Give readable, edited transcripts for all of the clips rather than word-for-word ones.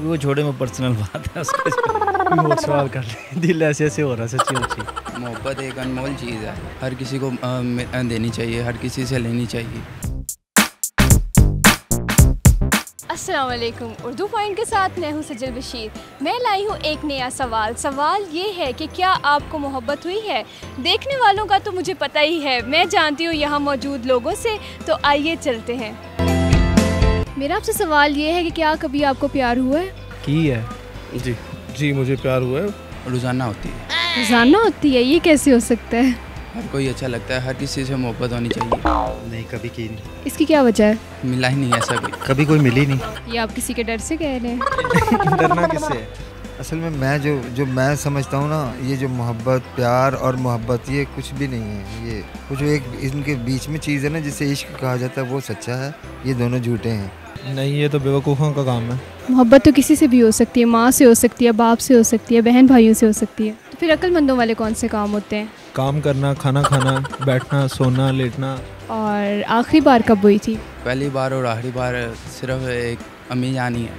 वो छोड़े, में पर्सनल बात है उसका। और सवाल कर ले, दिल ऐसे ऐसे हो रहा है सच्ची मुच्ची। मोहब्बत एक अनमोल चीज़ है, हर किसी को देनी चाहिए, हर किसी से लेनी चाहिए। अस्सलाम वालेकुम। उर्दू पॉइंट के साथ मैं हूँ सजल बशीर। मैं लाई हूँ एक नया सवाल ये है कि क्या आपको मोहब्बत हुई है? देखने वालों का तो मुझे पता ही है, मैं जानती हूँ यहाँ मौजूद लोगों से, तो आइए चलते हैं। मेरा आपसे सवाल ये है कि क्या कभी आपको प्यार हुआ है? की है जी मुझे प्यार हुआ है। रोज़ाना होती है। रोज़ाना होती है? ये कैसे हो सकता है? हर कोई अच्छा लगता है, हर किसी से मोहब्बत होनी चाहिए। नहीं, कभी की नहीं। इसकी क्या वजह है? मिला ही नहीं ऐसा कोई। कभी कोई मिली नहीं। ये आप किसी के डर से कह रहे हैं? डरना किससे है? असल में मैं जो मैं समझता हूँ ना, ये जो मोहब्बत, प्यार और मोहब्बत ये कुछ भी नहीं है। ये कुछ एक इनके बीच में चीज़ है ना, जिसे इश्क कहा जाता है, वो सच्चा है, ये दोनों झूठे हैं। नहीं, ये तो बेवकूफ़ों का काम है। मोहब्बत तो किसी से भी हो सकती है, माँ से हो सकती है, बाप से हो सकती है, बहन भाइयों से हो सकती है। तो फिर अक्लमंदों वाले कौन से काम होते हैं? काम करना, खाना खाना, बैठना, सोना, लेटना। और आखिरी बार कब हुई थी? पहली बार और आखिरी बार सिर्फ एक अम्मी जानी है।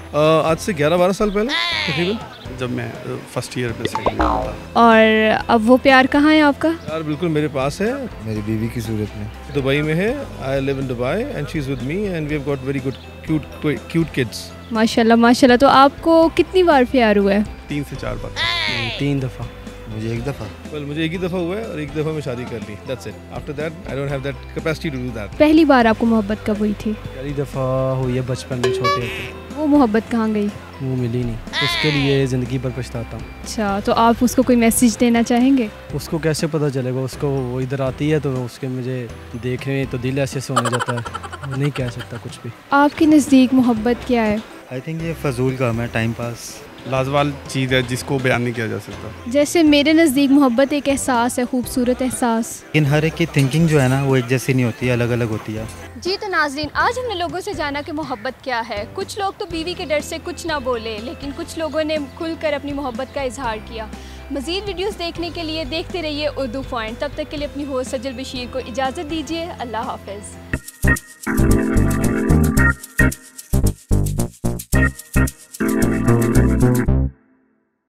आज से 11-12 साल पहले तकरीबन, जब मैं फर्स्ट ईयर में सेकंड ईयर में था। और अब वो प्यार कहाँ है आपका? यार बिल्कुल मेरे पास है, मेरी बीवी की सूरत में। दुबई में है। I live in Dubai and she is with me and we have got very good cute kids. माशाल्लाह माशाल्लाह। तो आपको कितनी बार प्यार हुआ है? 3 से 4 बार। 3 दफ़ा। मुझे एक दफ़ा। वेल मुझे एक ही दफ़ा हुआ है और एक दफ़ा मैं शादी कर ली। That's it. After that I don't have that capacity to do that. पहली बार आपको मोहब्बत कब हुई थी? पहली दफ़ा हुई है बचपन में, छोटे थे। वो मोहब्बत कहाँ गई? वो मिली नहीं, उसके लिए ज़िंदगी भर पछताता हूँ। अच्छा, तो आप उसको कोई मैसेज देना चाहेंगे? उसको कैसे पता चलेगा? उसको वो इधर आती है तो उसके मुझे देखे तो दिल ऐसे से होने जाता है, नहीं कह सकता कुछ भी। आपके नज़दीक मोहब्बत क्या है? आई थिंक ये फजूल काम है, टाइम पास। लाजवाब चीज़ है जिसको बयान नहीं किया जा सकता। जैसे मेरे नज़दीक मोहब्बत एक एहसास है, खूबसूरत एहसास। लेकिन हर एक की थिंकिंग जो है ना, वो एक जैसी नहीं होती है, अलग अलग होती है। जी तो नाज़रीन, आज हमने लोगों से जाना कि मोहब्बत क्या है। कुछ लोग तो बीवी के डर से कुछ ना बोले, लेकिन कुछ लोगों ने खुलकर अपनी मोहब्बत का इजहार किया। मज़ीद वीडियोस देखने के लिए देखते रहिए उर्दू पॉइंट। तब तक के लिए अपनी होस्ट सजल बशीर को इजाज़त दीजिए। अल्लाह हाफ़िज़।